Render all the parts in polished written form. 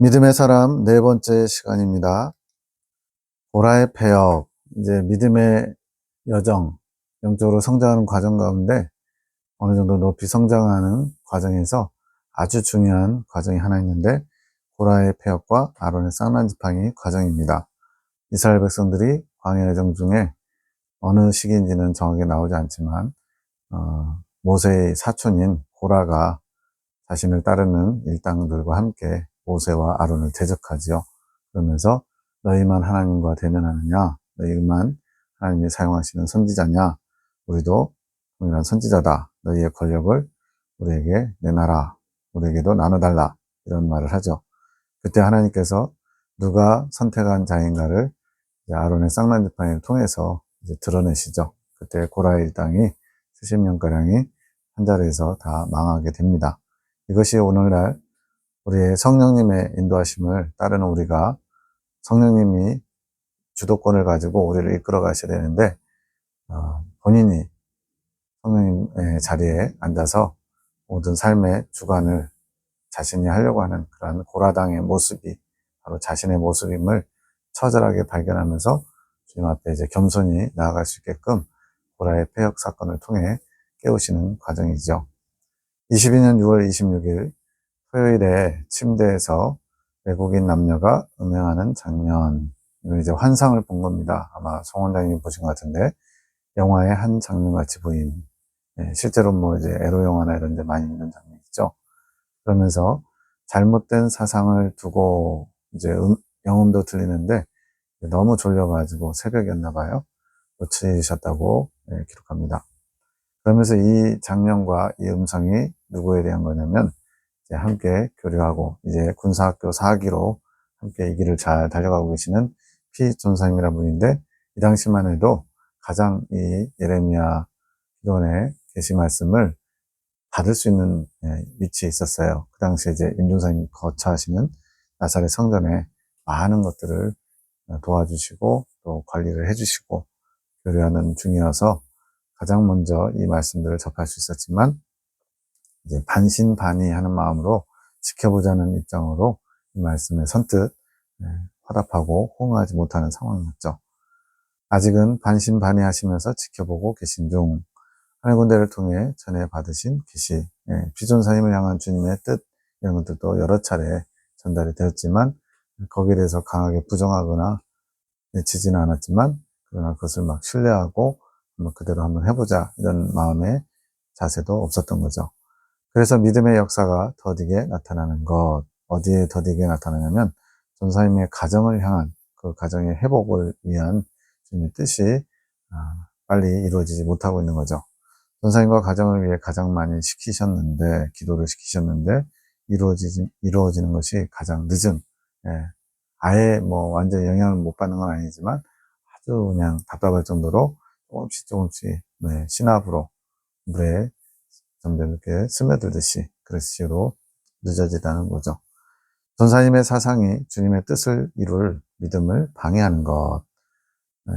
믿음의 사람 네 번째 시간입니다. 보라의 패역, 이제 믿음의 여정, 영적으로 성장하는 과정 가운데 어느 정도 높이 성장하는 과정에서 아주 중요한 과정이 하나 있는데, 보라의 패역과 아론의 쌍난지팡이 과정입니다. 이스라엘 백성들이 광야 여정 중에 어느 시기인지는 정확하게 나오지 않지만 모세의 사촌인 보라가 자신을 따르는 일당들과 함께 모세와 아론을 대적하지요. 그러면서 너희만 하나님과 대면하느냐? 너희만 하나님이 사용하시는 선지자냐? 우리도 동일한 선지자다. 너희의 권력을 우리에게 내놔라. 우리에게도 나눠달라. 이런 말을 하죠. 그때 하나님께서 누가 선택한 자인가를 아론의 쌍난지팡이를 통해서 이제 드러내시죠. 그때 고라의 일당이 수십 명가량이 한 자리에서 다 망하게 됩니다. 이것이 오늘날 우리의 성령님의 인도하심을 따르는 우리가, 성령님이 주도권을 가지고 우리를 이끌어 가셔야 되는데 본인이 성령님의 자리에 앉아서 모든 삶의 주관을 자신이 하려고 하는 그런 고라당의 모습이 바로 자신의 모습임을 처절하게 발견하면서 주님 앞에 이제 겸손히 나아갈 수 있게끔 고라의 패역 사건을 통해 깨우시는 과정이죠. 22년 6월 26일 토요일에 침대에서 외국인 남녀가 음행하는 장면, 이건 이제 환상을 본 겁니다. 아마 송 원장님이 보신 것 같은데, 영화의 한 장면같이 보인, 실제로 뭐 이제 에로 영화나 이런 데 많이 있는 장면이죠. 그러면서 잘못된 사상을 두고 이제 영음도 들리는데 너무 졸려가지고 새벽이었나 봐요. 놓치셨다고 기록합니다. 그러면서 이 장면과 이 음성이 누구에 대한 거냐면, 이제 함께 교류하고 이제 군사학교 4기로 함께 이 길을 잘 달려가고 계시는 피 전사님이라는 분인데, 이 당시만 해도 가장 이 예레미야 기도원의 계시 말씀을 받을 수 있는 위치에 있었어요. 그 당시에 이제 임종사님이 거처하시는 나사렛 성전에 많은 것들을 도와주시고 또 관리를 해주시고 교류하는 중이어서 가장 먼저 이 말씀들을 접할 수 있었지만, 이제 반신반의하는 마음으로 지켜보자는 입장으로 이 말씀에 선뜻 화답하고 호응하지 못하는 상황이었죠. 아직은 반신반의하시면서 지켜보고 계신 중 하늘 군대를 통해 전해 받으신 계시, 피존사님을 향한 주님의 뜻, 이런 것들도 여러 차례 전달이 되었지만 거기에 대해서 강하게 부정하거나 내치지는 않았지만, 그러나 그것을 막 신뢰하고 그대로 한번 해보자 이런 마음의 자세도 없었던 거죠. 그래서 믿음의 역사가 더디게 나타나는 것, 어디에 더디게 나타나냐면 전사님의 가정을 향한, 그 가정의 회복을 위한 주님의 뜻이 빨리 이루어지지 못하고 있는 거죠. 전사님과 가정을 위해 가장 많이 시키셨는데, 기도를 시키셨는데 이루어지는 것이 가장 늦은, 아예 뭐 완전 영향을 못 받는 건 아니지만 아주 그냥 답답할 정도로 조금씩 신압으로 물에 점점 이렇게 스며들듯이 그런 식으로 늦어지다는 거죠. 전사님의 사상이 주님의 뜻을 이룰 믿음을 방해하는 것.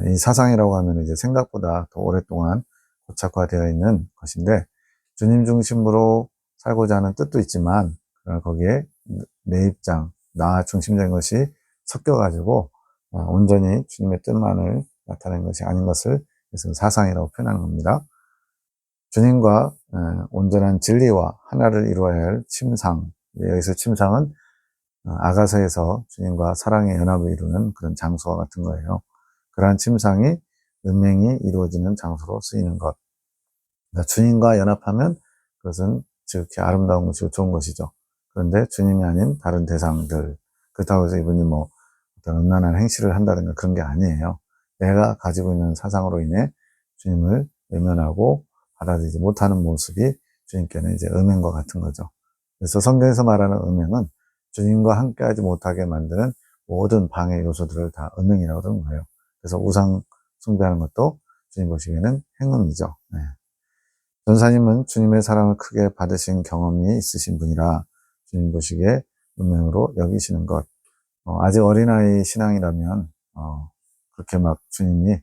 이 사상이라고 하면 이제 생각보다 더 오랫동안 고착화되어 있는 것인데, 주님 중심으로 살고자 하는 뜻도 있지만 거기에 내 입장, 나 중심적인 것이 섞여가지고 온전히 주님의 뜻만을 나타내는 것이 아닌 것을 그래서 사상이라고 표현하는 겁니다. 주님과 온전한 진리와 하나를 이루어야 할 침상, 여기서 침상은 아가서에서 주님과 사랑의 연합을 이루는 그런 장소와 같은 거예요. 그러한 침상이 음행이 이루어지는 장소로 쓰이는 것. 그러니까 주님과 연합하면 그것은 지극히 아름다운 것이고 좋은 것이죠. 그런데 주님이 아닌 다른 대상들, 그렇다고 해서 이분이 뭐 어떤 음란한 행실을 한다든가 그런 게 아니에요. 내가 가지고 있는 사상으로 인해 주님을 외면하고 받아들이지 못하는 모습이 주님께는 이제 음행과 같은 거죠. 그래서 성경에서 말하는 음행은 주님과 함께하지 못하게 만드는 모든 방해 요소들을 다 음행이라고 그러는 거예요. 그래서 우상 숭배하는 것도 주님 보시기에는 행음이죠. 전사님은 주님의 사랑을 크게 받으신 경험이 있으신 분이라 주님 보시기에 음행으로 여기시는 것. 아직 어린아이 신앙이라면 그렇게 막 주님이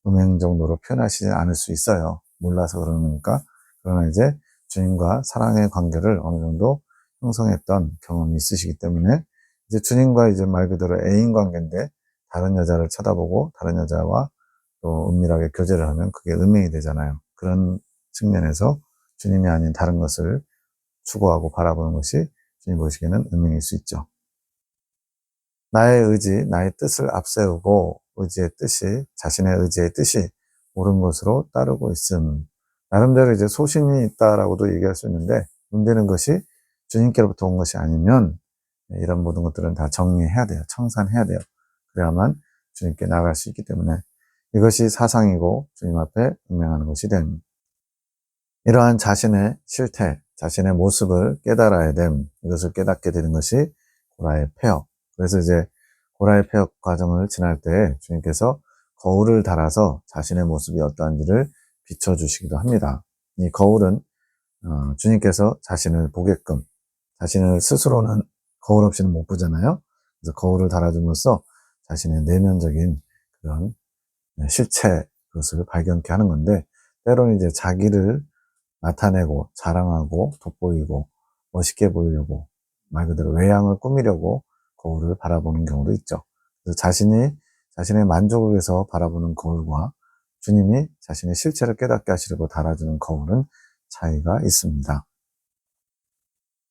음행 정도로 표현하시지 않을 수 있어요. 몰라서 그러는 거니까. 그러나 이제 주님과 사랑의 관계를 어느 정도 형성했던 경험이 있으시기 때문에 이제 주님과 이제 말 그대로 애인 관계인데 다른 여자를 쳐다보고 다른 여자와 또 은밀하게 교제를 하면 그게 음행이 되잖아요. 그런 측면에서 주님이 아닌 다른 것을 추구하고 바라보는 것이 주님 보시기에는 음행일 수 있죠. 나의 의지, 나의 뜻을 앞세우고 자신의 의지의 뜻이 옳은 것으로 따르고 있음. 나름대로 이제 소신이 있다라고도 얘기할 수 있는데, 문제는 것이 주님께로부터 온 것이 아니면 이런 모든 것들은 다 정리해야 돼요. 청산해야 돼요. 그래야만 주님께 나아갈 수 있기 때문에 이것이 사상이고 주님 앞에 음행하는 것이 됩니다. 이러한 자신의 실태, 자신의 모습을 깨달아야 됨. 이것을 깨닫게 되는 것이 고라의 폐역. 그래서 이제 고라의 폐역 과정을 지날 때 주님께서 거울을 달아서 자신의 모습이 어떠한지를 비춰주시기도 합니다. 이 거울은 주님께서 자신을 보게끔, 자신을 스스로는 거울 없이는 못 보잖아요. 그래서 거울을 달아줌으로써 자신의 내면적인 그런 실체, 그것을 발견케 하는 건데, 때로는 이제 자기를 나타내고 자랑하고 돋보이고 멋있게 보이려고 말 그대로 외양을 꾸미려고 거울을 바라보는 경우도 있죠. 그래서 자신의 만족을 위해서 바라보는 거울과 주님이 자신의 실체를 깨닫게 하시려고 달아주는 거울은 차이가 있습니다.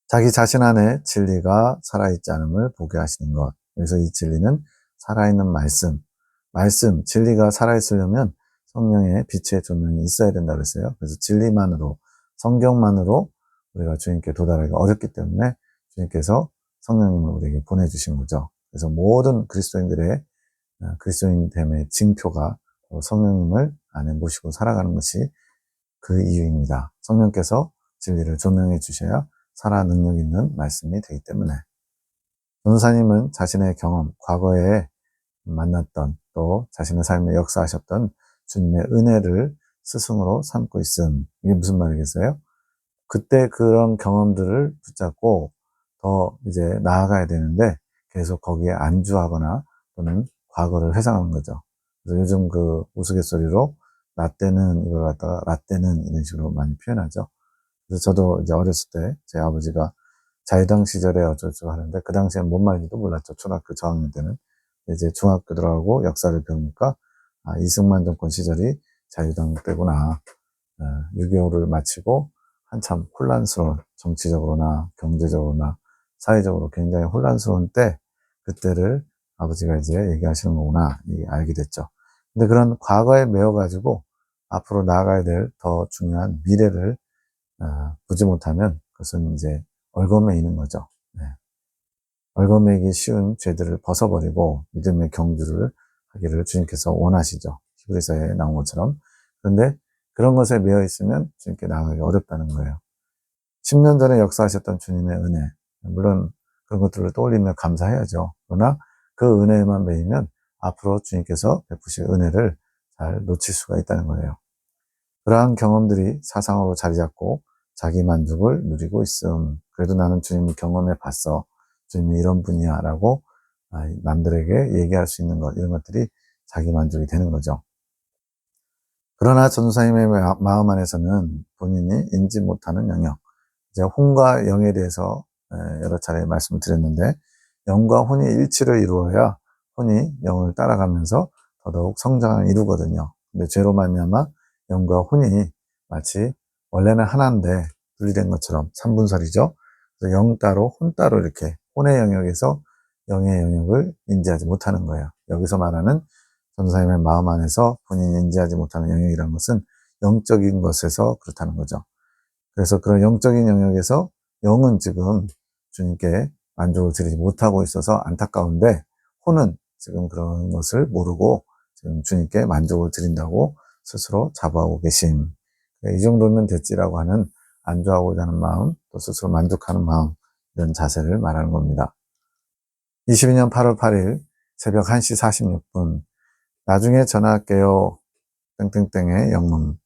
자기 자신 안에 진리가 살아있지 않음을 보게 하시는 것. 그래서 이 진리는 살아있는 말씀, 진리가 살아있으려면 성령의 빛의 조명이 있어야 된다고 그랬어요. 그래서 진리만으로, 성경만으로 우리가 주님께 도달하기가 어렵기 때문에 주님께서 성령님을 우리에게 보내주신 거죠. 그래서 모든 그리스도인들의 그리스도인됨의 징표가 성령님을 안에 모시고 살아가는 것이 그 이유입니다. 성령께서 진리를 조명해 주셔야 살아 능력 있는 말씀이 되기 때문에. 전도사님은 자신의 경험, 과거에 만났던 또 자신의 삶에 역사하셨던 주님의 은혜를 스승으로 삼고 있음. 이게 무슨 말이겠어요? 그때 그런 경험들을 붙잡고 더 이제 나아가야 되는데 계속 거기에 안주하거나 또는 과거를 회상하는 거죠. 그래서 요즘 그 우스갯소리로 라떼는 이걸 갖다가 라떼는 이런 식으로 많이 표현하죠. 그래서 저도 이제 어렸을 때 제 아버지가 자유당 시절에 어쩌고 하는데 그 당시엔 뭔 말인지도 몰랐죠. 초등학교 저학년 때는. 이제 중학교 들어가고 역사를 배우니까 이승만 정권 시절이 자유당 때구나. 6.25를 마치고 한참 혼란스러운 정치적으로나 경제적으로나 사회적으로 굉장히 혼란스러운 때 그때를 아버지가 이제 얘기하시는 거구나 알게 됐죠. 근데 그런 과거에 매여가지고 앞으로 나아가야 될 더 중요한 미래를 보지 못하면 그것은 이제 얼거매이는 거죠. 네. 얼거매기 쉬운 죄들을 벗어버리고 믿음의 경주를 하기를 주님께서 원하시죠. 히브리서에 나온 것처럼. 그런데 그런 것에 매여 있으면 주님께 나아가기 어렵다는 거예요. 10년 전에 역사하셨던 주님의 은혜, 물론 그런 것들을 떠올리며 감사해야죠. 그러나 그 은혜에만 매이면 앞으로 주님께서 베푸실 은혜를 잘 놓칠 수가 있다는 거예요. 그러한 경험들이 사상으로 자리 잡고 자기 만족을 누리고 있음. 그래도 나는 주님을 경험해 봤어. 주님이 이런 분이야. 라고 남들에게 얘기할 수 있는 것, 이런 것들이 자기 만족이 되는 거죠. 그러나 전도사님의 마음 안에서는 본인이 인지 못하는 영역, 이제 혼과 영에 대해서 여러 차례 말씀을 드렸는데, 영과 혼이 일치를 이루어야 혼이 영을 따라가면서 더더욱 성장을 이루거든요. 근데 죄로 말미암아 영과 혼이 마치 원래는 하나인데 분리된 것처럼 3분설이죠. 그래서 영 따로 혼 따로 이렇게 혼의 영역에서 영의 영역을 인지하지 못하는 거예요. 여기서 말하는 전도사님의 마음 안에서 본인이 인지하지 못하는 영역이라는 것은 영적인 것에서 그렇다는 거죠. 그래서 그런 영적인 영역에서 영은 지금 주님께 만족을 드리지 못하고 있어서 안타까운데 혼은 지금 그런 것을 모르고 지금 주님께 만족을 드린다고 스스로 자부하고 계심. 이 정도면 됐지라고 하는 안주하고자 하는 마음, 또 스스로 만족하는 마음, 이런 자세를 말하는 겁니다. 22년 8월 8일 새벽 1시 46분 나중에 전화할게요. 땡땡땡의 영문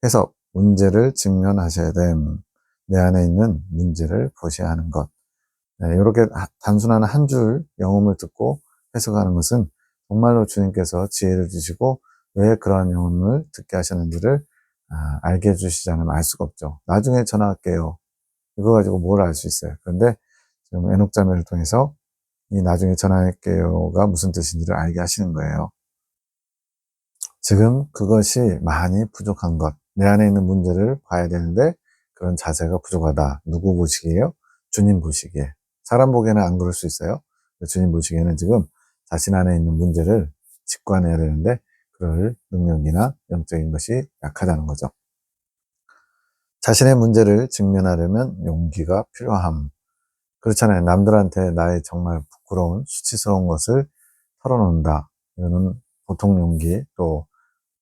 해석, 문제를 직면하셔야 됨. 내 안에 있는 문제를 보셔야 하는 것. 네, 이렇게 단순한 한 줄 영음을 듣고 해석하는 것은 정말로 주님께서 지혜를 주시고 왜 그러한 영음을 듣게 하셨는지를 알게 해주시지 않으면 알 수가 없죠. 나중에 전화할게요. 이거 가지고 뭘 알 수 있어요. 그런데 지금 에녹자매를 통해서 이 나중에 전화할게요가 무슨 뜻인지를 알게 하시는 거예요. 지금 그것이 많이 부족한 것, 내 안에 있는 문제를 봐야 되는데 그런 자세가 부족하다. 누구 보시기에요? 주님 보시기에. 사람 보기에는 안 그럴 수 있어요. 주님 보시기에는 지금 자신 안에 있는 문제를 직관해야 되는데 그럴 능력이나 영적인 것이 약하다는 거죠. 자신의 문제를 직면하려면 용기가 필요함. 그렇잖아요. 남들한테 나의 정말 부끄러운 수치스러운 것을 털어놓는다. 이거는 보통 용기, 또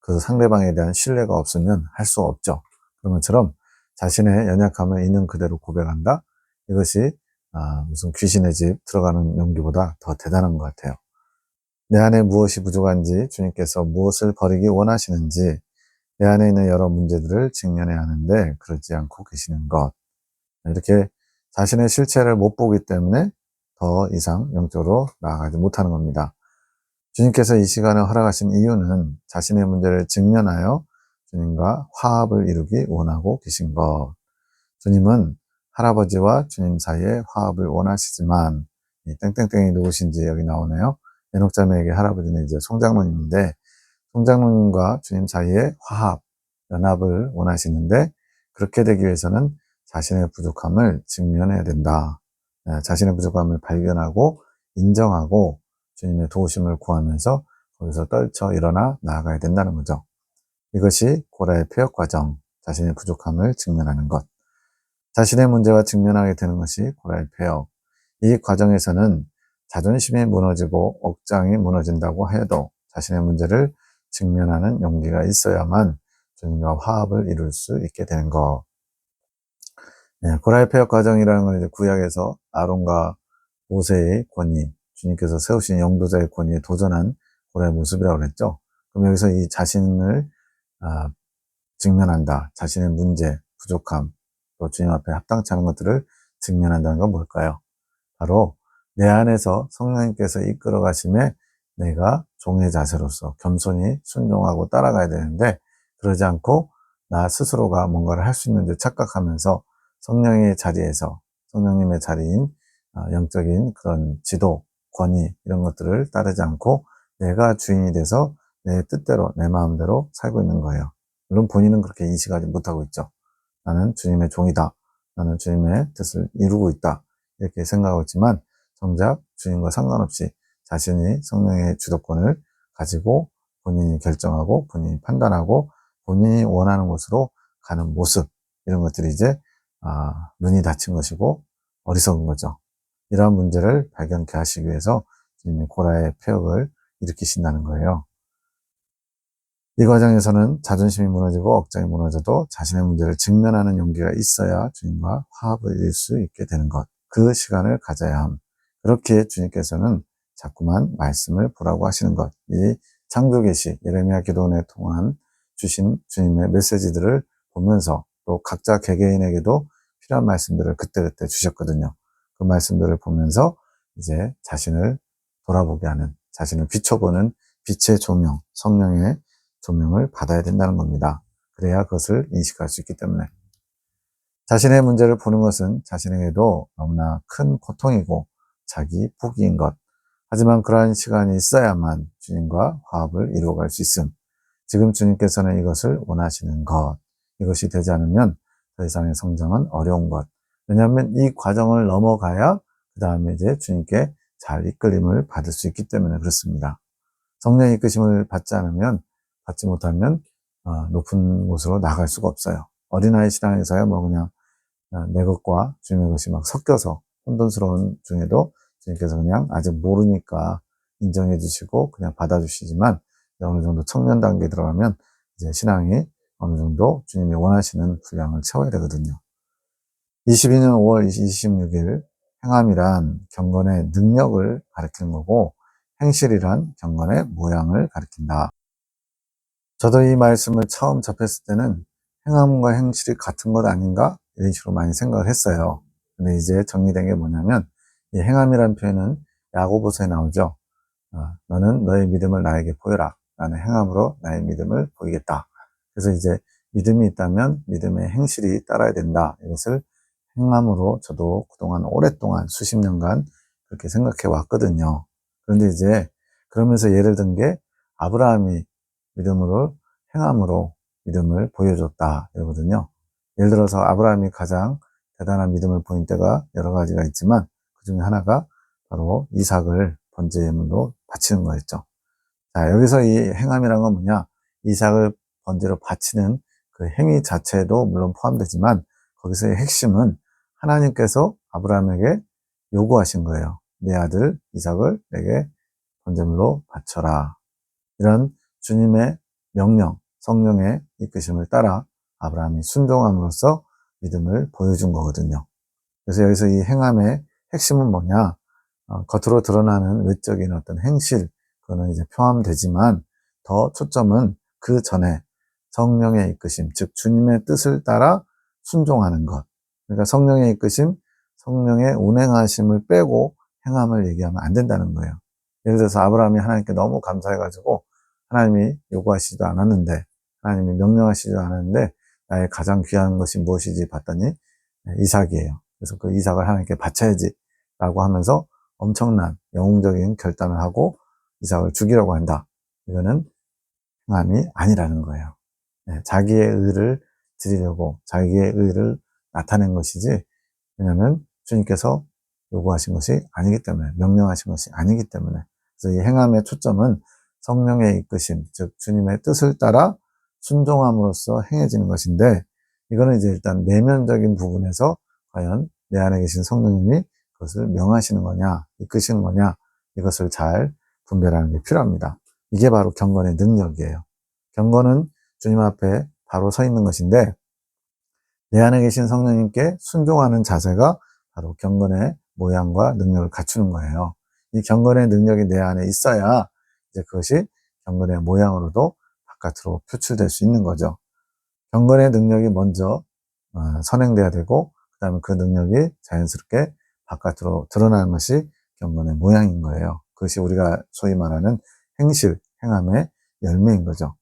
그 상대방에 대한 신뢰가 없으면 할 수 없죠. 그런 것처럼 자신의 연약함을 있는 그대로 고백한다. 이것이 무슨 귀신의 집 들어가는 용기보다 더 대단한 것 같아요. 내 안에 무엇이 부족한지, 주님께서 무엇을 버리기 원하시는지, 내 안에 있는 여러 문제들을 직면해야 하는데 그러지 않고 계시는 것. 이렇게 자신의 실체를 못 보기 때문에 더 이상 영적으로 나아가지 못하는 겁니다. 주님께서 이 시간을 허락하신 이유는 자신의 문제를 직면하여 주님과 화합을 이루기 원하고 계신 것. 주님은 할아버지와 주님 사이에 화합을 원하시지만, 이 땡땡땡이 누구신지 여기 나오네요. 에녹자매에게 할아버지는 이제 송장로님인데, 송장로님과 주님 사이에 화합, 연합을 원하시는데, 그렇게 되기 위해서는 자신의 부족함을 직면해야 된다. 자신의 부족함을 발견하고 인정하고 주님의 도우심을 구하면서 거기서 떨쳐 일어나 나아가야 된다는 거죠. 이것이 고라의 폐역 과정, 자신의 부족함을 직면하는 것. 자신의 문제와 직면하게 되는 것이 고라의 폐역. 이 과정에서는 자존심이 무너지고 억장이 무너진다고 해도 자신의 문제를 직면하는 용기가 있어야만 주님과 화합을 이룰 수 있게 되는 것. 고라의 폐역 과정이라는 건 이제 구약에서 아론과 모세의 권위, 주님께서 세우신 영도자의 권위에 도전한 고라의 모습이라고 그랬죠. 그럼 여기서 이 자신을 직면한다. 자신의 문제, 부족함, 또 주님 앞에 합당치 않은 것들을 직면한다는 건 뭘까요? 바로 내 안에서 성령님께서 이끌어 가심에 내가 종의 자세로서 겸손히 순종하고 따라가야 되는데, 그러지 않고 나 스스로가 뭔가를 할 수 있는 줄 착각하면서 성령의 자리에서, 성령님의 자리인 영적인 그런 지도, 권위 이런 것들을 따르지 않고 내가 주인이 돼서 내 뜻대로 내 마음대로 살고 있는 거예요. 물론 본인은 그렇게 인식하지 못하고 있죠. 나는 주님의 종이다. 나는 주님의 뜻을 이루고 있다. 이렇게 생각하고 있지만 정작 주님과 상관없이 자신이 성령의 주도권을 가지고 본인이 결정하고 본인이 판단하고 본인이 원하는 곳으로 가는 모습, 이런 것들이 이제 눈이 닫힌 것이고 어리석은 거죠. 이러한 문제를 발견케 하시기 위해서 주님이 고라의 폐역을 일으키신다는 거예요. 이 과정에서는 자존심이 무너지고 억장이 무너져도 자신의 문제를 직면하는 용기가 있어야 주님과 화합을 이룰 수 있게 되는 것. 그 시간을 가져야 함. 그렇게 주님께서는 자꾸만 말씀을 보라고 하시는 것. 이 창조계시, 예레미야 기도원에 통한 주신 주님의 메시지들을 보면서 또 각자 개개인에게도 필요한 말씀들을 그때그때 주셨거든요. 그 말씀들을 보면서 이제 자신을 돌아보게 하는, 자신을 비춰보는 빛의 조명, 성령의 조명을 받아야 된다는 겁니다. 그래야 그것을 인식할 수 있기 때문에. 자신의 문제를 보는 것은 자신에게도 너무나 큰 고통이고 자기 포기인 것. 하지만 그러한 시간이 있어야만 주님과 화합을 이루어갈 수 있음. 지금 주님께서는 이것을 원하시는 것. 이것이 되지 않으면 더 이상의 성장은 어려운 것. 왜냐하면 이 과정을 넘어가야 그 다음에 이제 주님께 잘 이끌림을 받을 수 있기 때문에 그렇습니다. 성령의 이끄심을 받지 못하면 높은 곳으로 나갈 수가 없어요. 어린아이 신앙에서야 뭐 그냥 내 것과 주님의 것이 막 섞여서 혼돈스러운 중에도 주님께서 그냥 아직 모르니까 인정해 주시고 그냥 받아주시지만, 어느 정도 청년 단계에 들어가면 이제 신앙이 어느 정도 주님이 원하시는 분량을 채워야 되거든요. 22년 5월 26일 행함이란 경건의 능력을 가리키는 거고, 행실이란 경건의 모양을 가리킨다. 저도 이 말씀을 처음 접했을 때는 행함과 행실이 같은 것 아닌가? 이런 식으로 많이 생각을 했어요. 근데 이제 정리된 게 뭐냐면, 이 행함이라는 표현은 야고보서에 나오죠. 너는 너의 믿음을 나에게 보여라. 나는 행함으로 나의 믿음을 보이겠다. 그래서 이제 믿음이 있다면 믿음의 행실이 따라야 된다. 이것을 행함으로 저도 그동안 오랫동안 수십 년간 그렇게 생각해 왔거든요. 그런데 이제 그러면서 예를 든 게 아브라함이 믿음을 행함으로 믿음을 보여줬다 이러거든요. 예를 들어서 아브라함이 가장 대단한 믿음을 보인 때가 여러 가지가 있지만 그 중에 하나가 바로 이삭을 번제물로 바치는 거였죠. 자, 여기서 이 행함이란 건 뭐냐? 이삭을 번제로 바치는 그 행위 자체도 물론 포함되지만 거기서의 핵심은 하나님께서 아브라함에게 요구하신 거예요. 내 아들 이삭을 내게 번제물로 바쳐라. 이런 주님의 명령, 성령의 이끄심을 따라 아브라함이 순종함으로써 믿음을 보여준 거거든요. 그래서 여기서 이 행함의 핵심은 뭐냐? 겉으로 드러나는 외적인 어떤 행실, 그거는 이제 포함되지만 더 초점은 그 전에 성령의 이끄심, 즉 주님의 뜻을 따라 순종하는 것. 그러니까 성령의 이끄심, 성령의 운행하심을 빼고 행함을 얘기하면 안 된다는 거예요. 예를 들어서 아브라함이 하나님께 너무 감사해가지고 하나님이 요구하시지도 않았는데, 하나님이 명령하시지도 않았는데 나의 가장 귀한 것이 무엇이지 봤더니 이삭이에요. 그래서 그 이삭을 하나님께 바쳐야지 라고 하면서 엄청난 영웅적인 결단을 하고 이삭을 죽이려고 한다. 이거는 행함이 아니라는 거예요. 네, 자기의 의를 드리려고 자기의 의를 나타낸 것이지, 왜냐하면 주님께서 요구하신 것이 아니기 때문에, 명령하신 것이 아니기 때문에. 그래서 이 행함의 초점은 성령의 이끄심, 즉 주님의 뜻을 따라 순종함으로써 행해지는 것인데, 이거는 이제 일단 내면적인 부분에서 과연 내 안에 계신 성령님이 그것을 명하시는 거냐, 이끄시는 거냐, 이것을 잘 분별하는 게 필요합니다. 이게 바로 경건의 능력이에요. 경건은 주님 앞에 바로 서 있는 것인데, 내 안에 계신 성령님께 순종하는 자세가 바로 경건의 모양과 능력을 갖추는 거예요. 이 경건의 능력이 내 안에 있어야 이제 그것이 경건의 모양으로도 바깥으로 표출될 수 있는 거죠. 경건의 능력이 먼저 선행돼야 되고, 그 다음에 그 능력이 자연스럽게 바깥으로 드러나는 것이 경건의 모양인 거예요. 그것이 우리가 소위 말하는 행실, 행함의 열매인 거죠.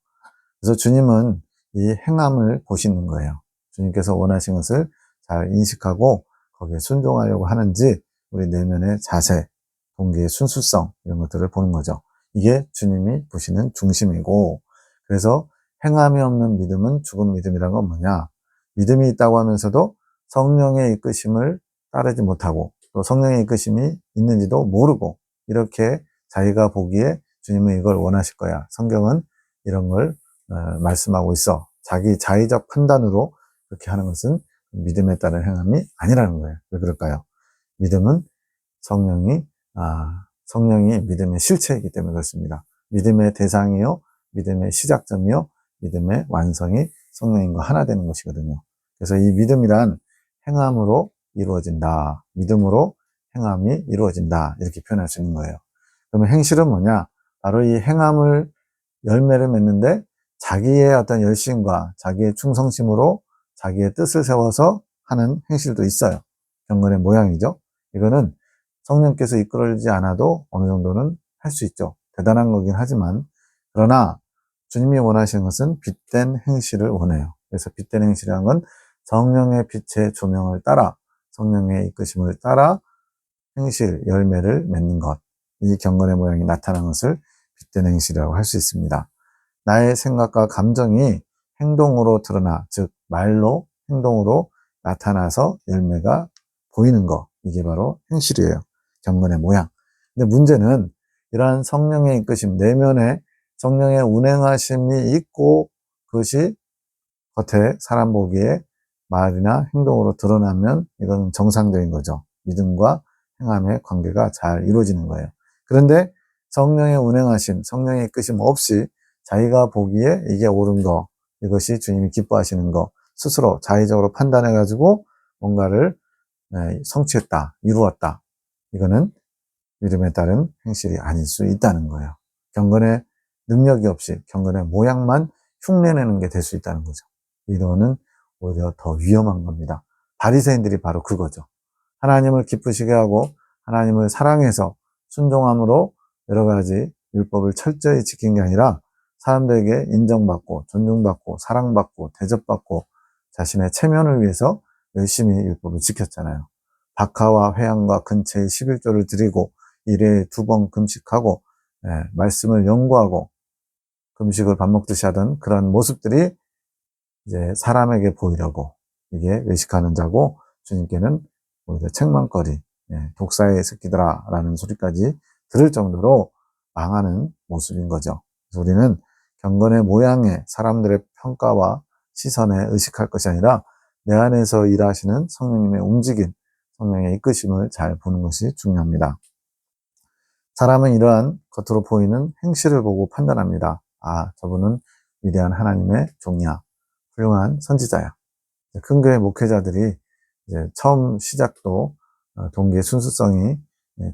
그래서 주님은 이 행함을 보시는 거예요. 주님께서 원하신 것을 잘 인식하고 거기에 순종하려고 하는지 우리 내면의 자세, 동기의 순수성 이런 것들을 보는 거죠. 이게 주님이 보시는 중심이고, 그래서 행함이 없는 믿음은 죽은 믿음이란 건 뭐냐? 믿음이 있다고 하면서도 성령의 이끄심을 따르지 못하고 또 성령의 이끄심이 있는지도 모르고, 이렇게 자기가 보기에 주님은 이걸 원하실 거야, 성경은 이런 걸 말씀하고 있어, 자기 자의적 판단으로 그렇게 하는 것은 믿음에 따른 행함이 아니라는 거예요. 왜 그럴까요? 믿음은 성령이 믿음의 실체이기 때문에 그렇습니다. 믿음의 대상이요, 믿음의 시작점이요, 믿음의 완성이 성령님과 하나 되는 것이거든요. 그래서 이 믿음이란 행함으로 이루어진다, 믿음으로 행함이 이루어진다, 이렇게 표현할 수 있는 거예요. 그러면 행실은 뭐냐? 바로 이 행함을 열매를 맺는데 자기의 어떤 열심과 자기의 충성심으로 자기의 뜻을 세워서 하는 행실도 있어요. 경건의 모양이죠. 이거는 성령께서 이끌어주지 않아도 어느 정도는 할 수 있죠. 대단한 거긴 하지만, 그러나 주님이 원하시는 것은 빛된 행실을 원해요. 그래서 빛된 행실이라는 건 성령의 빛의 조명을 따라, 성령의 이끄심을 따라 행실, 열매를 맺는 것, 이 경건의 모양이 나타난 것을 빛된 행실이라고 할 수 있습니다. 나의 생각과 감정이 행동으로 드러나, 즉 말로, 행동으로 나타나서 열매가 보이는 것, 이게 바로 행실이에요. 경건의 모양. 근데 문제는 이러한 성령의 이끄심, 내면에 성령의 운행하심이 있고 그것이 겉에 사람 보기에 말이나 행동으로 드러나면 이건 정상적인 거죠. 믿음과 행함의 관계가 잘 이루어지는 거예요. 그런데 성령의 운행하심, 성령의 이끄심 없이 자기가 보기에 이게 옳은 거, 이것이 주님이 기뻐하시는 거, 스스로 자의적으로 판단해가지고 뭔가를 성취했다, 이루었다. 이거는 믿음에 따른 행실이 아닐 수 있다는 거예요. 경건의 능력이 없이 경건의 모양만 흉내내는 게 될 수 있다는 거죠. 이거는 오히려 더 위험한 겁니다. 바리새인들이 바로 그거죠. 하나님을 기쁘시게 하고 하나님을 사랑해서 순종함으로 여러 가지 율법을 철저히 지킨 게 아니라 사람들에게 인정받고 존중받고 사랑받고 대접받고 자신의 체면을 위해서 열심히 율법을 지켰잖아요. 박하와 회양과 근처에 11조를 드리고 일회에 2번 금식하고 말씀을 연구하고 금식을 밥 먹듯이 하던 그런 모습들이 이제 사람에게 보이려고 이게 외식하는 자고 주님께는 오히려 책망거리, 독사의 새끼들아 라는 소리까지 들을 정도로 망하는 모습인 거죠. 그래서 우리는 경건의 모양에 사람들의 평가와 시선에 의식할 것이 아니라 내 안에서 일하시는 성령님의 움직임, 성령의 이끄심을 잘 보는 것이 중요합니다. 사람은 이러한 겉으로 보이는 행실을 보고 판단합니다. 아, 저분은 위대한 하나님의 종이야. 훌륭한 선지자야. 큰 교회 목회자들이 이제 처음 시작도 동기의 순수성이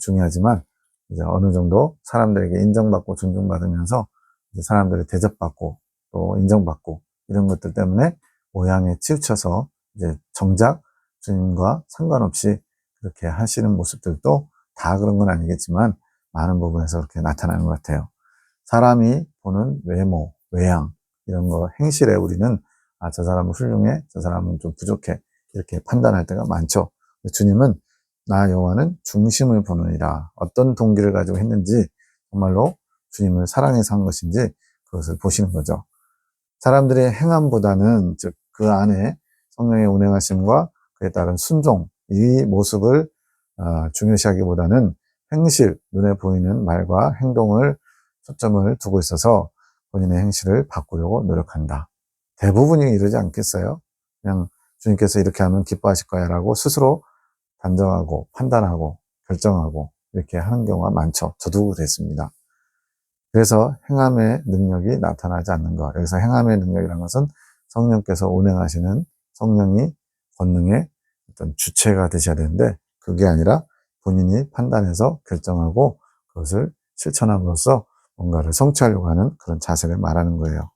중요하지만 이제 어느 정도 사람들에게 인정받고 존중받으면서 이제 사람들이 대접받고 또 인정받고 이런 것들 때문에 모양에 치우쳐서 이제 정작 주님과 상관없이 그렇게 하시는 모습들도 다 그런 건 아니겠지만 많은 부분에서 그렇게 나타나는 것 같아요. 사람이 보는 외모, 외양 이런 거 행실에 우리는 아, 저 사람은 훌륭해, 저 사람은 좀 부족해 이렇게 판단할 때가 많죠. 주님은 나 여호와는 중심을 보느니라. 어떤 동기를 가지고 했는지 정말로 주님을 사랑해서 한 것인지 그것을 보시는 거죠. 사람들의 행함보다는 즉 그 안에 성령의 운행하심과 그에 따른 순종 이 모습을 중요시하기보다는 행실, 눈에 보이는 말과 행동을 초점을 두고 있어서 본인의 행실을 바꾸려고 노력한다. 대부분이 이러지 않겠어요? 그냥 주님께서 이렇게 하면 기뻐하실 거야 라고 스스로 단정하고 판단하고 결정하고 이렇게 하는 경우가 많죠. 저도 그랬습니다. 그래서 행함의 능력이 나타나지 않는 것. 여기서 행함의 능력이라는 것은 성령께서 운행하시는 성령이 권능의 어떤 주체가 되셔야 되는데 그게 아니라 본인이 판단해서 결정하고 그것을 실천함으로써 뭔가를 성취하려고 하는 그런 자세를 말하는 거예요.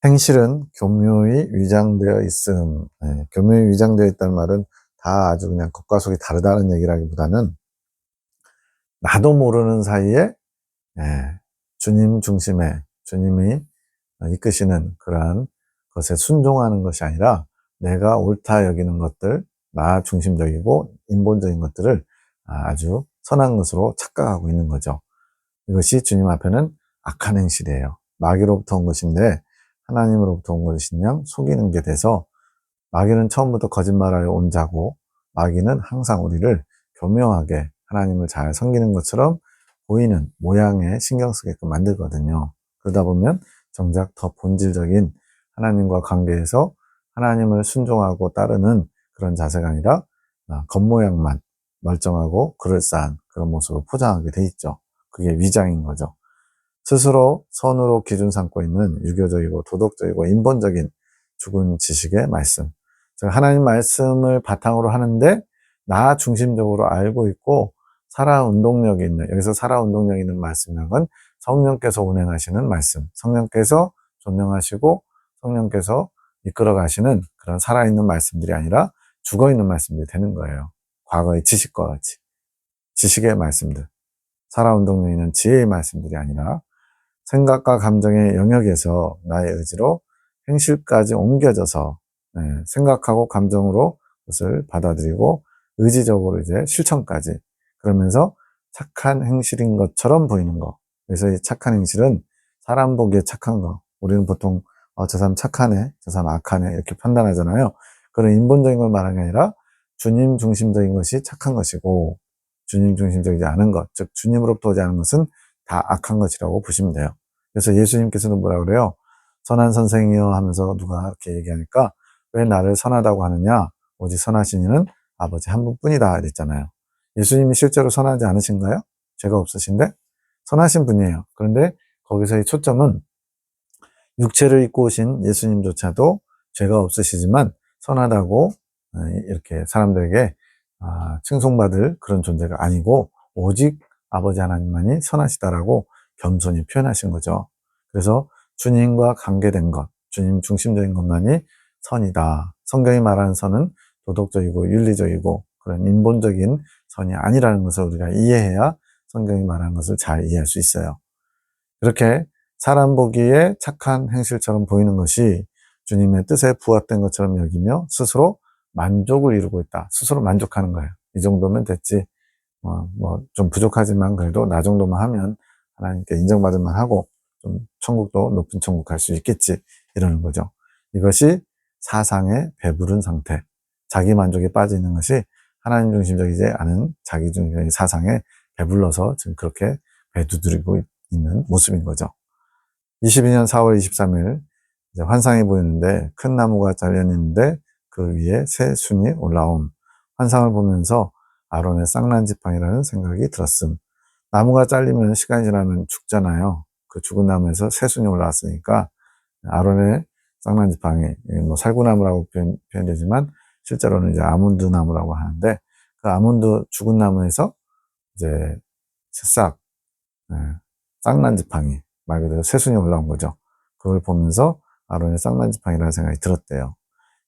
행실은 교묘히 위장되어 있음. 교묘히 위장되어 있다는 말은 다 아주 그냥 겉과 속이 다르다는 얘기라기보다는 나도 모르는 사이에 주님 중심에 주님이 이끄시는 그러한 것에 순종하는 것이 아니라 내가 옳다 여기는 것들, 나 중심적이고 인본적인 것들을 아주 선한 것으로 착각하고 있는 거죠. 이것이 주님 앞에는 악한 행실이에요. 마귀로부터 온 것인데 하나님으로부터 온 것이냐 속이는 게 돼서 마귀는 처음부터 거짓말하여 온 자고 마귀는 항상 우리를 교묘하게 하나님을 잘 섬기는 것처럼 보이는 모양에 신경 쓰게끔 만들거든요. 그러다 보면 정작 더 본질적인 하나님과 관계에서 하나님을 순종하고 따르는 그런 자세가 아니라 겉모양만 멀쩡하고 그럴싸한 그런 모습을 포장하게 돼 있죠. 그게 위장인 거죠. 스스로 선으로 기준 삼고 있는 유교적이고 도덕적이고 인본적인 죽은 지식의 말씀. 즉 하나님 말씀을 바탕으로 하는데 나 중심적으로 알고 있고 살아 운동력이 있는, 여기서 살아 운동력 있는 말씀이라는 건 성령께서 운행하시는 말씀, 성령께서 조명하시고 성령께서 이끌어 가시는 그런 살아있는 말씀들이 아니라 죽어있는 말씀들이 되는 거예요. 과거의 지식과 같이. 지식의 말씀들. 살아 운동력 있는 지혜의 말씀들이 아니라 생각과 감정의 영역에서 나의 의지로 행실까지 옮겨져서 생각하고 감정으로 그것을 받아들이고 의지적으로 이제 실천까지 그러면서 착한 행실인 것처럼 보이는 거. 그래서 이 착한 행실은 사람 보기에 착한 거. 우리는 보통 저 사람 착하네, 저 사람 악하네 이렇게 판단하잖아요. 그런 인본적인 걸 말하는 게 아니라 주님 중심적인 것이 착한 것이고 주님 중심적이지 않은 것, 즉 주님으로부터 오지 않은 것은 다 악한 것이라고 보시면 돼요. 그래서 예수님께서는 뭐라 그래요? 선한 선생이여 하면서 누가 이렇게 얘기하니까 왜 나를 선하다고 하느냐? 오직 선하신 이는 아버지 한 분뿐이다 이랬잖아요. 예수님이 실제로 선하지 않으신가요? 죄가 없으신데? 선하신 분이에요. 그런데 거기서의 초점은 육체를 입고 오신 예수님조차도 죄가 없으시지만 선하다고 이렇게 사람들에게 칭송받을 그런 존재가 아니고 오직 아버지 하나님만이 선하시다라고 겸손히 표현하신 거죠. 그래서 주님과 관계된 것, 주님 중심적인 것만이 선이다. 성경이 말하는 선은 도덕적이고 윤리적이고 그런 인본적인 선이 아니라는 것을 우리가 이해해야 성경이 말하는 것을 잘 이해할 수 있어요. 그렇게 사람 보기에 착한 행실처럼 보이는 것이 주님의 뜻에 부합된 것처럼 여기며 스스로 만족을 이루고 있다. 스스로 만족하는 거예요. 이 정도면 됐지. 좀 부족하지만 그래도 나 정도만 하면 하나님께 인정받을 만하고 좀 천국도 높은 천국 갈 수 있겠지. 이러는 거죠. 이것이 사상에 배부른 상태. 자기 만족에 빠져 있는 것이 하나님 중심적이지 않은 자기 중심적인 사상에 배불러서 지금 그렇게 배두드리고 있는 모습인 거죠. 22년 4월 23일 이제 환상이 보이는데 큰 나무가 잘려있는데 그 위에 새 순이 올라옴. 환상을 보면서 아론의 쌍난 지팡이라는 생각이 들었음. 나무가 잘리면 시간이 지나면 죽잖아요. 그 죽은 나무에서 새 순이 올라왔으니까 아론의 쌍난 지팡이, 살구나무라고 표현되지만 실제로는 이제 아몬드 나무라고 하는데 그 아몬드 죽은 나무에서 이제 새싹, 쌍난 지팡이, 말 그대로 새순이 올라온 거죠. 그걸 보면서 아론의 쌍난 지팡이라는 생각이 들었대요.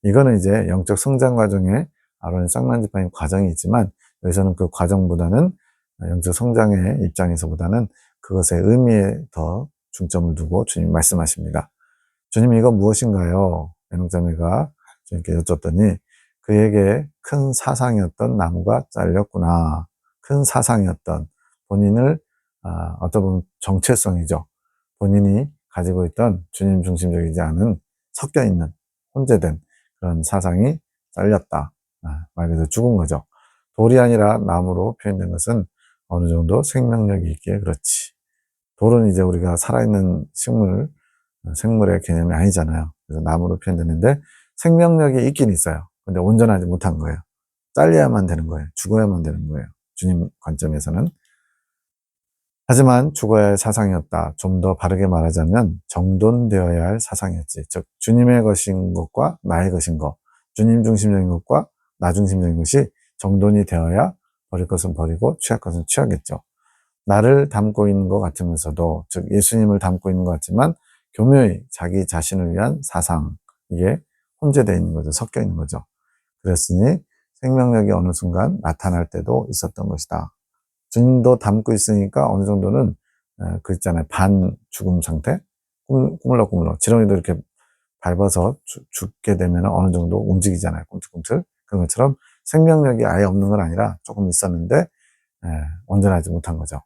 이거는 이제 영적 성장 과정에 아론의 쌍난 지팡이 과정이 있지만 여기서는 그 과정보다는 영적 성장의 입장에서보다는 그것의 의미에 더 중점을 두고 주님 말씀하십니다. 주님 이거 무엇인가요? 에녹자매가 주님께 여쭙더니 그에게 큰 사상이었던 나무가 잘렸구나. 큰 사상이었던 본인을 어떻게 보면 정체성이죠. 본인이 가지고 있던 주님 중심적이지 않은 섞여있는 혼재된 그런 사상이 잘렸다. 말 그대로 죽은 거죠. 돌이 아니라 나무로 표현된 것은 어느 정도 생명력이 있기에 그렇지. 돌은 이제 우리가 살아있는 생물의 개념이 아니잖아요. 그래서 나무로 표현되는데 생명력이 있긴 있어요. 근데 온전하지 못한 거예요. 잘려야만 되는 거예요. 죽어야만 되는 거예요. 주님 관점에서는. 하지만 죽어야 할 사상이었다. 좀 더 바르게 말하자면 정돈되어야 할 사상이었지. 즉 주님의 것인 것과 나의 것인 것, 주님 중심적인 것과 나 중심적인 것이 정돈이 되어야 버릴 것은 버리고 취할 것은 취하겠죠. 나를 담고 있는 것 같으면서도, 즉 예수님을 담고 있는 것 같지만 교묘히 자기 자신을 위한 사상, 이게 혼재되어 있는 거죠. 섞여 있는 거죠. 그랬으니 생명력이 어느 순간 나타날 때도 있었던 것이다. 주님도 담고 있으니까 어느 정도는 그 있잖아요. 반 죽음 상태? 꾸물럭꾸물럭. 지렁이도 이렇게 밟아서 죽게 되면 어느 정도 움직이잖아요. 꿈틀꿈틀. 그런 것처럼 생명력이 아예 없는 건 아니라 조금 있었는데 온전하지 못한 거죠.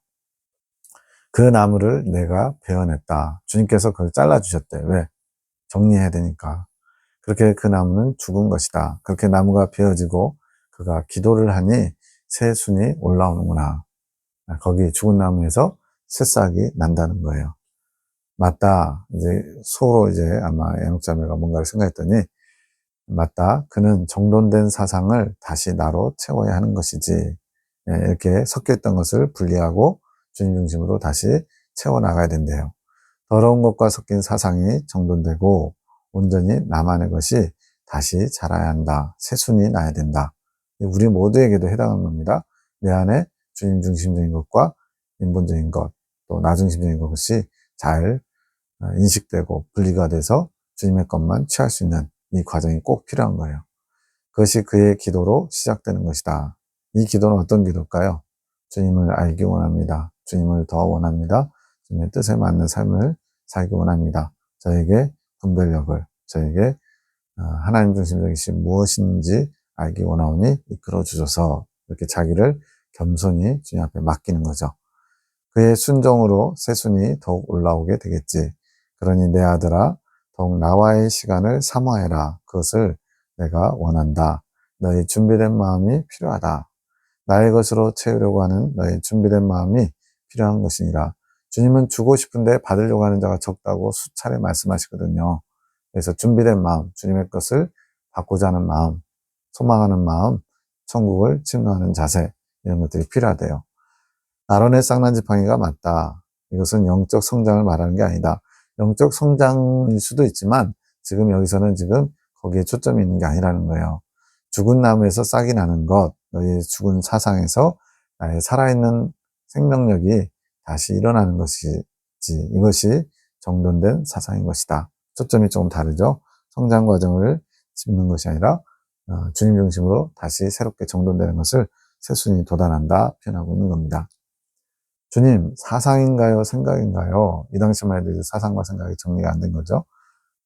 그 나무를 내가 베어냈다. 주님께서 그걸 잘라주셨대. 왜? 정리해야 되니까. 그렇게 그 나무는 죽은 것이다. 그렇게 나무가 베어지고 그가 기도를 하니 새 순이 올라오는구나. 거기 죽은 나무에서 새싹이 난다는 거예요. 맞다. 이제 속으로 이제 아마 에녹자매가 뭔가를 생각했더니 맞다. 그는 정돈된 사상을 다시 나로 채워야 하는 것이지. 이렇게 섞여있던 것을 분리하고 주님 중심으로 다시 채워나가야 된대요. 더러운 것과 섞인 사상이 정돈되고 온전히 나만의 것이 다시 자라야 한다. 새순이 나야 된다. 우리 모두에게도 해당하는 겁니다. 내 안에 주님 중심적인 것과 인본적인 것, 또 나 중심적인 것이 잘 인식되고 분리가 돼서 주님의 것만 취할 수 있는 이 과정이 꼭 필요한 거예요. 그것이 그의 기도로 시작되는 것이다. 이 기도는 어떤 기도일까요? 주님을 알기 원합니다. 주님을 더 원합니다. 주님의 뜻에 맞는 삶을 살기 원합니다. 저에게 분별력을, 저에게 하나님 중심적이신 무엇인지 알기 원하오니 이끌어 주셔서 이렇게 자기를 겸손히 주님 앞에 맡기는 거죠. 그의 순종으로 새순이 더욱 올라오게 되겠지. 그러니 내 아들아 더욱 나와의 시간을 사모해라. 그것을 내가 원한다. 너의 준비된 마음이 필요하다. 나의 것으로 채우려고 하는 너의 준비된 마음이 필요한 것이니라. 주님은 주고 싶은데 받으려고 하는 자가 적다고 수차례 말씀하시거든요. 그래서 준비된 마음, 주님의 것을 받고자 하는 마음, 소망하는 마음, 천국을 침노하는 자세, 이런 것들이 필요하대요. 아론의 쌍난지팡이가 맞다. 이것은 영적 성장을 말하는 게 아니다. 영적 성장일 수도 있지만 지금 여기서는 지금 거기에 초점이 있는 게 아니라는 거예요. 죽은 나무에서 싹이 나는 것, 너의 죽은 사상에서 나의 살아있는 생명력이 다시 일어나는 것이지. 이것이 정돈된 사상인 것이다. 초점이 조금 다르죠. 성장 과정을 짚는 것이 아니라 주님 중심으로 다시 새롭게 정돈되는 것을 새순이 도달한다 표현하고 있는 겁니다. 주님, 사상인가요? 생각인가요? 이 당시만 해도 사상과 생각이 정리가 안 된 거죠.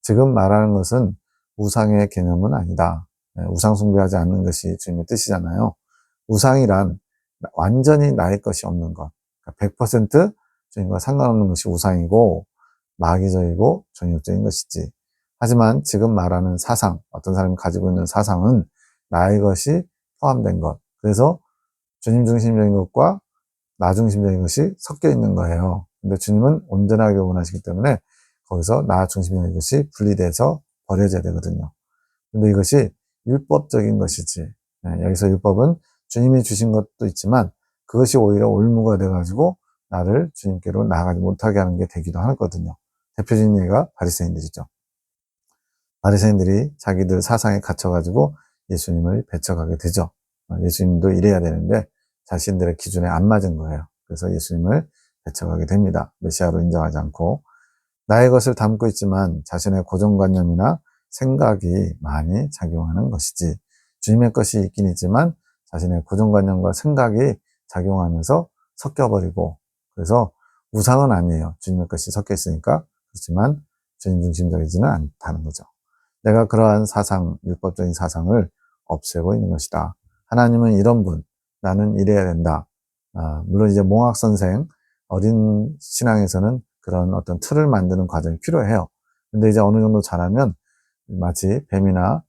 지금 말하는 것은 우상의 개념은 아니다. 우상 숭배하지 않는 것이 주님의 뜻이잖아요. 우상이란 완전히 나의 것이 없는 것. 100% 주님과 상관없는 것이 우상이고 마귀적이고 종육적인 것이지. 하지만 지금 말하는 사상, 어떤 사람이 가지고 있는 사상은 나의 것이 포함된 것. 그래서 주님 중심적인 것과 나 중심적인 것이 섞여 있는 거예요. 근데 주님은 온전하게 원하시기 때문에 거기서 나 중심적인 것이 분리돼서 버려져야 되거든요. 근데 이것이 율법적인 것이지. 여기서 율법은 주님이 주신 것도 있지만 그것이 오히려 올무가 돼가지고 나를 주님께로 나아가지 못하게 하는 게 되기도 하거든요. 대표적인 예가 바리새인들이죠. 바리새인들이 자기들 사상에 갇혀가지고 예수님을 배척하게 되죠. 예수님도 이래야 되는데 자신들의 기준에 안 맞은 거예요. 그래서 예수님을 배척하게 됩니다. 메시아로 인정하지 않고 나의 것을 담고 있지만 자신의 고정관념이나 생각이 많이 작용하는 것이지. 주님의 것이 있긴 있지만 자신의 고정관념과 생각이 작용하면서 섞여버리고, 그래서 우상은 아니에요. 주님의 것이 섞여 있으니까. 그렇지만 주님 중심적이지는 않다는 거죠. 내가 그러한 사상, 율법적인 사상을 없애고 있는 것이다. 하나님은 이런 분, 나는 이래야 된다. 물론 이제 몽학 선생, 어린 신앙에서는 그런 어떤 틀을 만드는 과정이 필요해요. 근데 이제 어느 정도 자라면 마치 뱀이나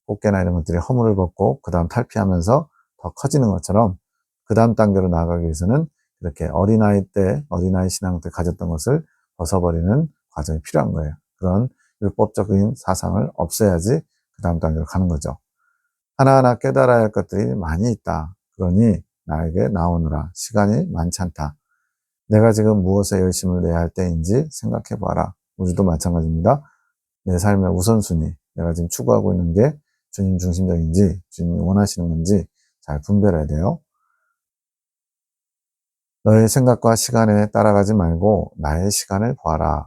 꽃게나 이런 것들이 허물을 벗고 그 다음 탈피하면서 더 커지는 것처럼 그 다음 단계로 나아가기 위해서는 이렇게 어린아이 때, 어린아이 신앙 때 가졌던 것을 벗어버리는 과정이 필요한 거예요. 그런 율법적인 사상을 없애야지 그 다음 단계로 가는 거죠. 하나하나 깨달아야 할 것들이 많이 있다. 그러니 나에게 나오느라 시간이 많지 않다. 내가 지금 무엇에 열심을 내야 할 때인지 생각해 봐라. 우리도 마찬가지입니다. 내 삶의 우선순위, 내가 지금 추구하고 있는 게 주님 중심적인지 주님이 원하시는 건지 잘 분별해야 돼요. 너의 생각과 시간에 따라가지 말고 나의 시간을 보아라.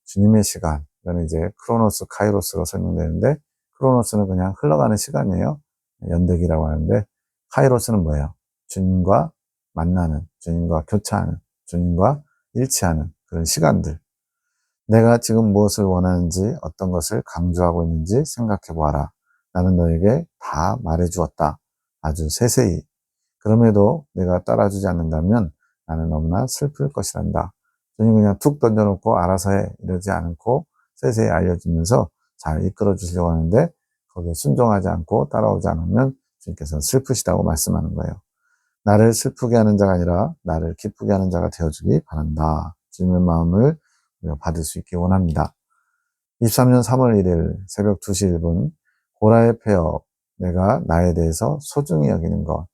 주님의 시간, 이거는 이제 크로노스, 카이로스로 설명되는데 크로노스는 그냥 흘러가는 시간이에요. 연대기라고 하는데 카이로스는 뭐예요? 주님과 만나는, 주님과 교차하는, 주님과 일치하는 그런 시간들. 내가 지금 무엇을 원하는지, 어떤 것을 강조하고 있는지 생각해 보아라. 나는 너에게 다 말해 주었다. 아주 세세히. 그럼에도 내가 따라주지 않는다면 나는 너무나 슬플 것이란다. 주님 그냥 툭 던져놓고 알아서 해 이러지 않고 세세히 알려주면서 잘 이끌어 주시려고 하는데 거기에 순종하지 않고 따라오지 않으면 주님께서는 슬프시다고 말씀하는 거예요. 나를 슬프게 하는 자가 아니라 나를 기쁘게 하는 자가 되어주기 바란다. 주님의 마음을 우리가 받을 수 있기 원합니다. 23년 3월 1일 새벽 2시 1분 고라의 폐업, 내가 나에 대해서 소중히 여기는 것,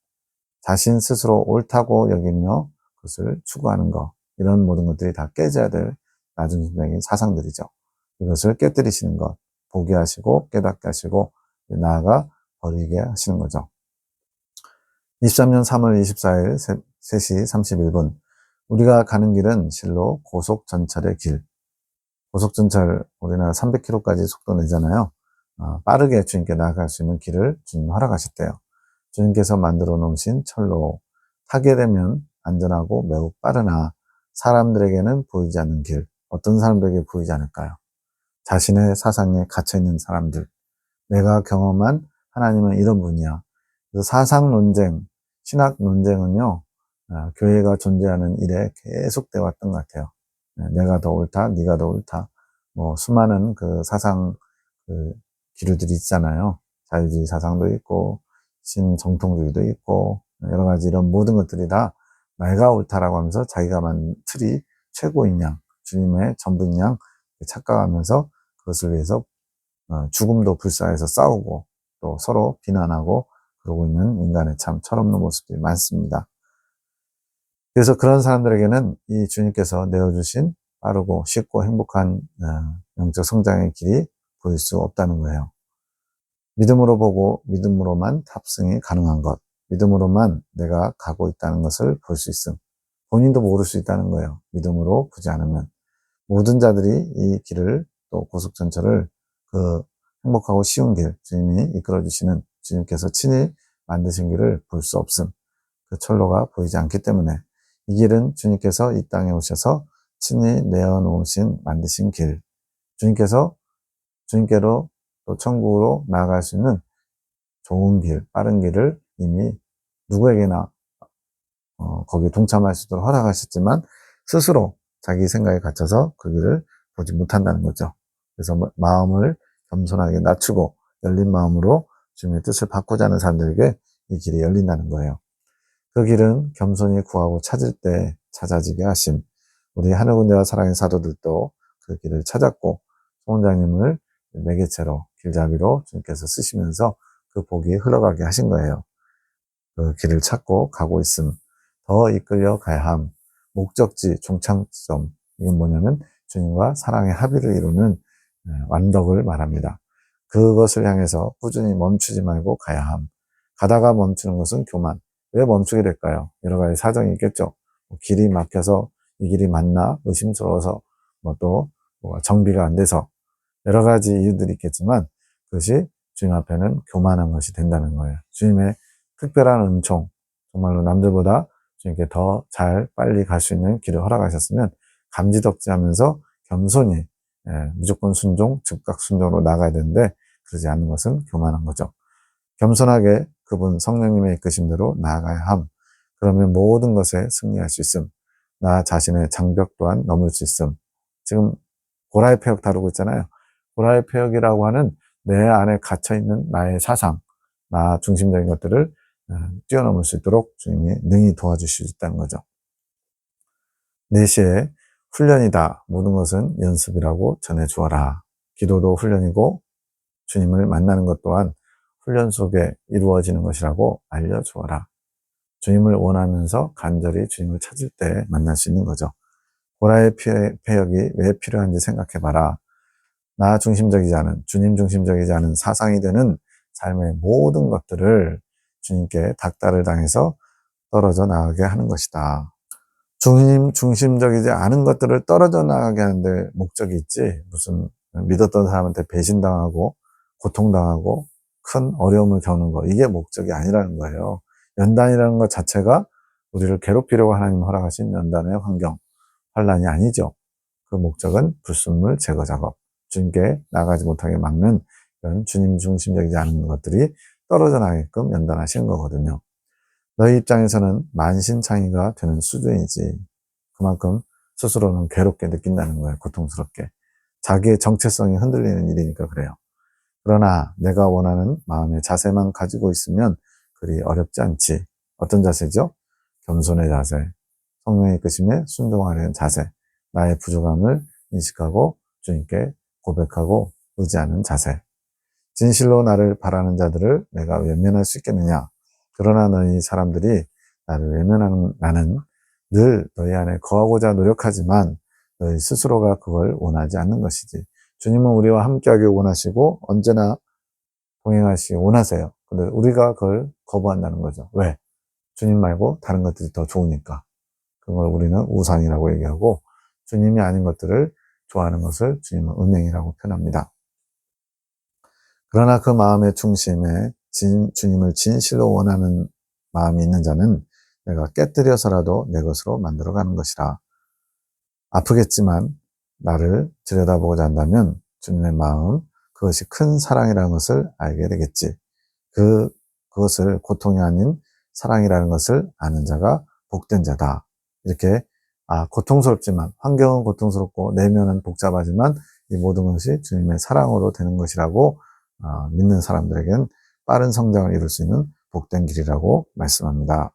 자신 스스로 옳다고 여기며 그것을 추구하는 것, 이런 모든 것들이 다 깨져야 될 나중심적인 사상들이죠. 이것을 깨뜨리시는 것, 보게 하시고 깨닫게 하시고 나아가 버리게 하시는 거죠. 23년 3월 24일 3시 31분 우리가 가는 길은 실로 고속전철의 길. 고속전철 우리나라 300km까지 속도 내잖아요. 빠르게 주님께 나아갈 수 있는 길을 주님 허락하셨대요. 주님께서 만들어 놓으신 철로 타게 되면 안전하고 매우 빠르나 사람들에게는 보이지 않는 길. 어떤 사람들에게 보이지 않을까요? 자신의 사상에 갇혀있는 사람들. 내가 경험한 하나님은 이런 분이야. 그래서 사상 논쟁, 신학 논쟁은요, 교회가 존재하는 일에 계속돼 왔던 것 같아요. 내가 더 옳다, 네가 더 옳다. 뭐 수많은 그 사상 그 기류들이 있잖아요. 자유주의 사상도 있고 신정통주의도 있고 여러 가지 이런 모든 것들이 다 내가 옳다라고 하면서 자기가 만든 틀이 최고인 양, 주님의 전부인 양 착각하면서 그것을 위해서 죽음도 불사해서 싸우고 또 서로 비난하고 그러고 있는 인간의 참 철없는 모습들이 많습니다. 그래서 그런 사람들에게는 이 주님께서 내어주신 빠르고 쉽고 행복한 영적 성장의 길이 보일 수 없다는 거예요. 믿음으로 보고 믿음으로만 탑승이 가능한 것, 믿음으로만 내가 가고 있다는 것을 볼 수 있음. 본인도 모를 수 있다는 거예요. 믿음으로 보지 않으면. 모든 자들이 이 길을 또 고속전철을 그 행복하고 쉬운 길, 주님이 이끌어주시는 주님께서 친히 만드신 길을 볼 수 없음. 그 철로가 보이지 않기 때문에 이 길은 주님께서 이 땅에 오셔서 친히 내어놓으신 만드신 길. 주님께서 주님께로 또 천국으로 나아갈 수 있는 좋은 길, 빠른 길을 이미 누구에게나 거기에 동참할 수 있도록 허락하셨지만 스스로 자기 생각에 갇혀서 그 길을 보지 못한다는 거죠. 그래서 마음을 겸손하게 낮추고 열린 마음으로 주님의 뜻을 받고자 하는 사람들에게 이 길이 열린다는 거예요. 그 길은 겸손히 구하고 찾을 때 찾아지게 하심. 우리 하늘군대와 사랑의 사도들도 그 길을 찾았고 송원장님을 매개체로 길잡이로 주님께서 쓰시면서 그 복이 흘러가게 하신 거예요. 그 길을 찾고 가고 있음. 더 이끌려 가야 함. 목적지, 종착점. 이건 뭐냐면 주님과 사랑의 합의를 이루는 완덕을 말합니다. 그것을 향해서 꾸준히 멈추지 말고 가야 함. 가다가 멈추는 것은 교만. 왜 멈추게 될까요? 여러 가지 사정이 있겠죠. 길이 막혀서 이 길이 맞나 의심스러워서 또 정비가 안 돼서 여러 가지 이유들이 있겠지만 그것이 주님 앞에는 교만한 것이 된다는 거예요. 주님의 특별한 은총, 정말로 남들보다 주님께 더 잘 빨리 갈 수 있는 길을 허락하셨으면 감지덕지하면서 겸손히 무조건 순종, 즉각 순종으로 나가야 되는데 그러지 않는 것은 교만한 거죠. 겸손하게 그분 성령님의 이끄심대로 나아가야 함. 그러면 모든 것에 승리할 수 있음. 나 자신의 장벽 또한 넘을 수 있음. 지금 고라의 폐역 다루고 있잖아요. 고라의 폐역이라고 하는 내 안에 갇혀있는 나의 사상, 나 중심적인 것들을 뛰어넘을 수 있도록 주님이 능히 도와주실 수 있다는 거죠. 4시에 훈련이다. 모든 것은 연습이라고 전해주어라. 기도도 훈련이고 주님을 만나는 것 또한 훈련 속에 이루어지는 것이라고 알려주어라. 주님을 원하면서 간절히 주님을 찾을 때 만날 수 있는 거죠. 고라의 폐역이 왜 필요한지 생각해봐라. 나 중심적이지 않은, 주님 중심적이지 않은 사상이 되는 삶의 모든 것들을 주님께 닥달을 당해서 떨어져 나가게 하는 것이다. 주님 중심적이지 않은 것들을 떨어져 나가게 하는데 목적이 있지, 무슨 믿었던 사람한테 배신당하고 고통당하고 큰 어려움을 겪는 거, 이게 목적이 아니라는 거예요. 연단이라는 것 자체가 우리를 괴롭히려고 하나님 허락하신 연단의 환경, 환란이 아니죠. 그 목적은 불순물 제거 작업, 주님께 나가지 못하게 막는 이런 주님 중심적이지 않은 것들이 떨어져 나가게끔 연단하시는 거거든요. 너희 입장에서는 만신창이가 되는 수준이지. 그만큼 스스로는 괴롭게 느낀다는 거예요. 고통스럽게. 자기의 정체성이 흔들리는 일이니까 그래요. 그러나 내가 원하는 마음의 자세만 가지고 있으면 그리 어렵지 않지. 어떤 자세죠? 겸손의 자세, 성령의 이끄심에 순종하려는 자세, 나의 부족함을 인식하고 주님께 고백하고 의지하는 자세. 진실로 나를 바라는 자들을 내가 외면할 수 있겠느냐? 그러나 너희 사람들이 나를 외면하는 나는 늘 너희 안에 거하고자 노력하지만 너희 스스로가 그걸 원하지 않는 것이지. 주님은 우리와 함께하길 원하시고 언제나 동행하시기 원하세요. 근데 우리가 그걸 거부한다는 거죠. 왜? 주님 말고 다른 것들이 더 좋으니까. 그걸 우리는 우상이라고 얘기하고 주님이 아닌 것들을 좋아하는 것을 주님은 음행이라고 표현합니다. 그러나 그 마음의 중심에 주님을 진실로 원하는 마음이 있는 자는 내가 깨뜨려서라도 내 것으로 만들어가는 것이라. 아프겠지만 나를 들여다보고자 한다면 주님의 마음, 그것이 큰 사랑이라는 것을 알게 되겠지. 그것을 고통이 아닌 사랑이라는 것을 아는 자가 복된 자다. 이렇게 고통스럽지만, 환경은 고통스럽고 내면은 복잡하지만 이 모든 것이 주님의 사랑으로 되는 것이라고 믿는 사람들에게는 빠른 성장을 이룰 수 있는 복된 길이라고 말씀합니다.